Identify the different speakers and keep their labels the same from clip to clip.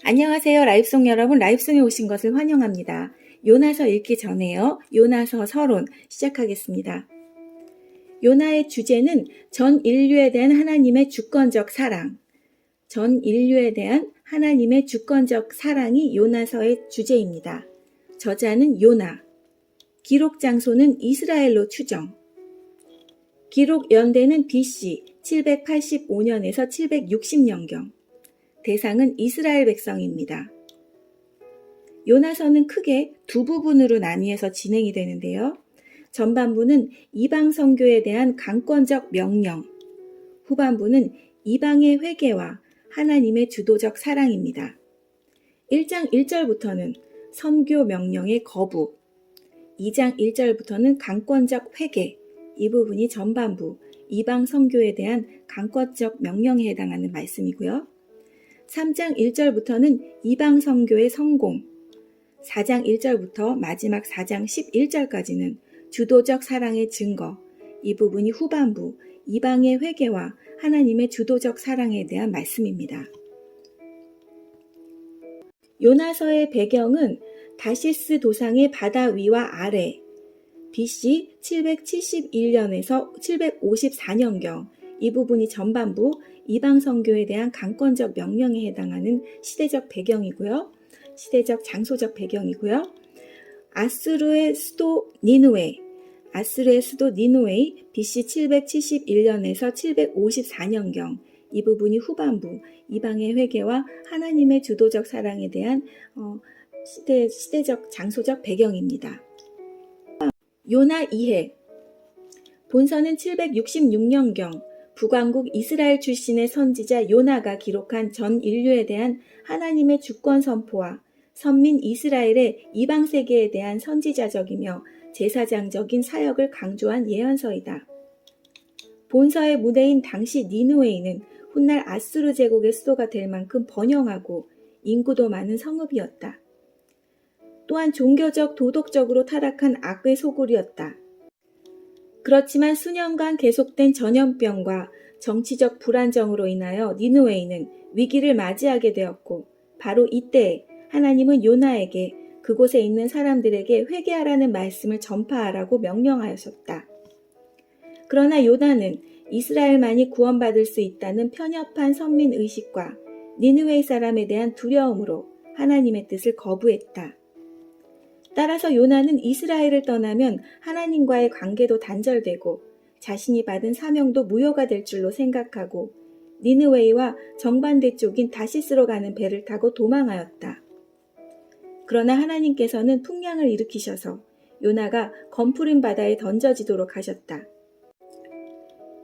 Speaker 1: 안녕하세요. 라이브송 여러분, 라이브송에 오신 것을 환영합니다. 요나서 읽기 전에요. 요나서 서론 시작하겠습니다. 요나의 주제는 전 인류에 대한 하나님의 주권적 사랑. 전 인류에 대한 하나님의 주권적 사랑이 요나서의 주제입니다. 저자는 요나. 기록 장소는 이스라엘로 추정. 기록 연대는 BC 785년에서 760년경. 대상은 이스라엘 백성입니다. 요나서는 크게 두 부분으로 나뉘어서 진행이 되는데요. 전반부는 이방 선교에 대한 강권적 명령, 후반부는 이방의 회개와 하나님의 주도적 사랑입니다. 1장 1절부터는 선교 명령의 거부, 2장 1절부터는 강권적 회개, 이 부분이 전반부, 이방 선교에 대한 강권적 명령에 해당하는 말씀이고요. 3장 1절부터는 이방 선교의 성공, 4장 1절부터 마지막 4장 11절까지는 주도적 사랑의 증거, 이 부분이 후반부, 이방의 회개와 하나님의 주도적 사랑에 대한 말씀입니다. 요나서의 배경은 다시스 도상의 바다 위와 아래, BC 771년에서 754년경, 이 부분이 전반부 이방 선교에 대한 강권적 명령에 해당하는 시대적 배경이고요. 시대적 장소적 배경이고요. 아수르의 수도 니느웨이 BC 771년에서 754년경, 이 부분이 후반부 이방의 회개와 하나님의 주도적 사랑에 대한 시대적 장소적 배경입니다. 요나 이해. 본서는 766년경 북왕국 이스라엘 출신의 선지자 요나가 기록한 전 인류에 대한 하나님의 주권 선포와 선민 이스라엘의 이방 세계에 대한 선지자적이며 제사장적인 사역을 강조한 예언서이다. 본서의 무대인 당시 니느웨이는 훗날 아수르 제국의 수도가 될 만큼 번영하고 인구도 많은 성읍이었다. 또한 종교적, 도덕적으로 타락한 악의 소굴이었다. 그렇지만 수년간 계속된 전염병과 정치적 불안정으로 인하여 니느웨이는 위기를 맞이하게 되었고, 바로 이때 하나님은 요나에게 그곳에 있는 사람들에게 회개하라는 말씀을 전파하라고 명령하셨다. 그러나 요나는 이스라엘만이 구원받을 수 있다는 편협한 선민의식과 니느웨이 사람에 대한 두려움으로 하나님의 뜻을 거부했다. 따라서 요나는 이스라엘을 떠나면 하나님과의 관계도 단절되고 자신이 받은 사명도 무효가 될 줄로 생각하고 니느웨이와 정반대 쪽인 다시스로 가는 배를 타고 도망하였다. 그러나 하나님께서는 풍랑을 일으키셔서 요나가 검푸른 바다에 던져지도록 하셨다.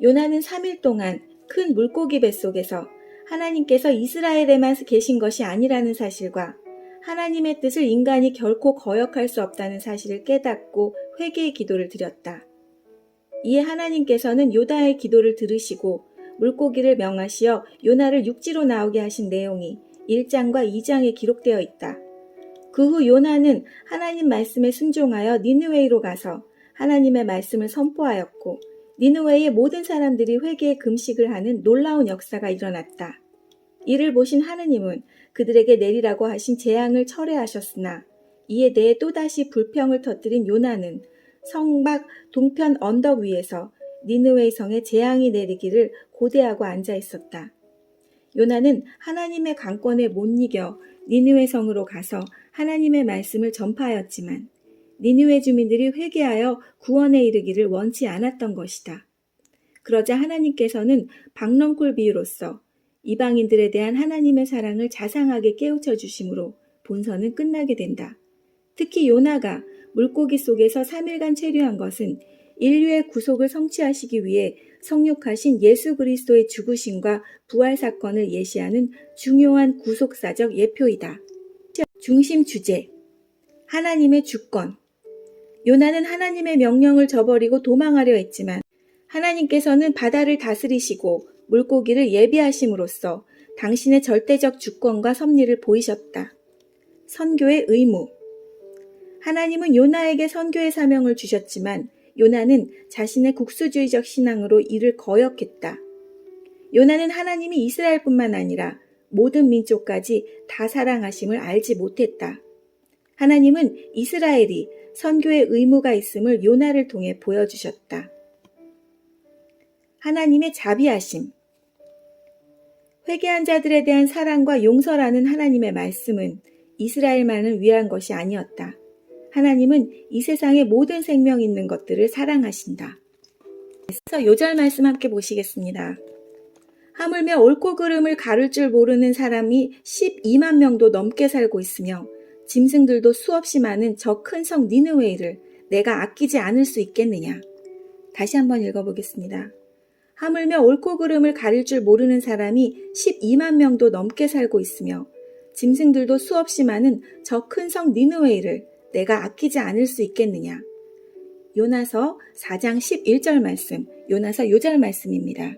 Speaker 1: 요나는 3일 동안 큰 물고기 뱃속에서 하나님께서 이스라엘에만 계신 것이 아니라는 사실과 하나님의 뜻을 인간이 결코 거역할 수 없다는 사실을 깨닫고 회개의 기도를 드렸다. 이에 하나님께서는 요나의 기도를 들으시고 물고기를 명하시어 요나를 육지로 나오게 하신 내용이 1장과 2장에 기록되어 있다. 그 후 요나는 하나님 말씀에 순종하여 니느웨이로 가서 하나님의 말씀을 선포하였고 니느웨이의 모든 사람들이 회개의 금식을 하는 놀라운 역사가 일어났다. 이를 보신 하느님은 그들에게 내리라고 하신 재앙을 철회하셨으나 이에 대해 또다시 불평을 터뜨린 요나는 성 밖 동편 언덕 위에서 니느웨이 성에 재앙이 내리기를 고대하고 앉아 있었다. 요나는 하나님의 강권에 못 이겨 니느웨 성으로 가서 하나님의 말씀을 전파하였지만 니느웨 주민들이 회개하여 구원에 이르기를 원치 않았던 것이다. 그러자 하나님께서는 박넝쿨 비유로서 이방인들에 대한 하나님의 사랑을 자상하게 깨우쳐 주심으로 본서는 끝나게 된다. 특히 요나가 물고기 속에서 3일간 체류한 것은 인류의 구속을 성취하시기 위해 성육하신 예수 그리스도의 죽으심과 부활 사건을 예시하는 중요한 구속사적 예표이다. 중심 주제, 하나님의 주권. 요나는 하나님의 명령을 저버리고 도망하려 했지만 하나님께서는 바다를 다스리시고 물고기를 예비하심으로써 당신의 절대적 주권과 섭리를 보이셨다. 선교의 의무. 하나님은 요나에게 선교의 사명을 주셨지만 요나는 자신의 국수주의적 신앙으로 이를 거역했다. 요나는 하나님이 이스라엘뿐만 아니라 모든 민족까지 다 사랑하심을 알지 못했다. 하나님은 이스라엘이 선교의 의무가 있음을 요나를 통해 보여주셨다. 하나님의 자비하심. 회개한 자들에 대한 사랑과 용서라는 하나님의 말씀은 이스라엘만을 위한 것이 아니었다. 하나님은 이 세상의 모든 생명 있는 것들을 사랑하신다. 그래서 요절 말씀 함께 보시겠습니다. 하물며 옳고 그름을 가를 줄 모르는 사람이 12만 명도 넘게 살고 있으며 짐승들도 수없이 많은 저 큰 성 니느웨이를 내가 아끼지 않을 수 있겠느냐. 다시 한번 읽어보겠습니다. 하물며 옳고 그름을 가릴 줄 모르는 사람이 12만 명도 넘게 살고 있으며 짐승들도 수없이 많은 저 큰 성 니느웨이를 내가 아끼지 않을 수 있겠느냐. 요나서 4장 11절 말씀, 요나서 요절 말씀입니다.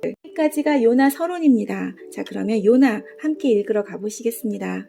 Speaker 1: 여기까지가 요나 서론입니다. 자, 그러면 요나 함께 읽으러 가보시겠습니다.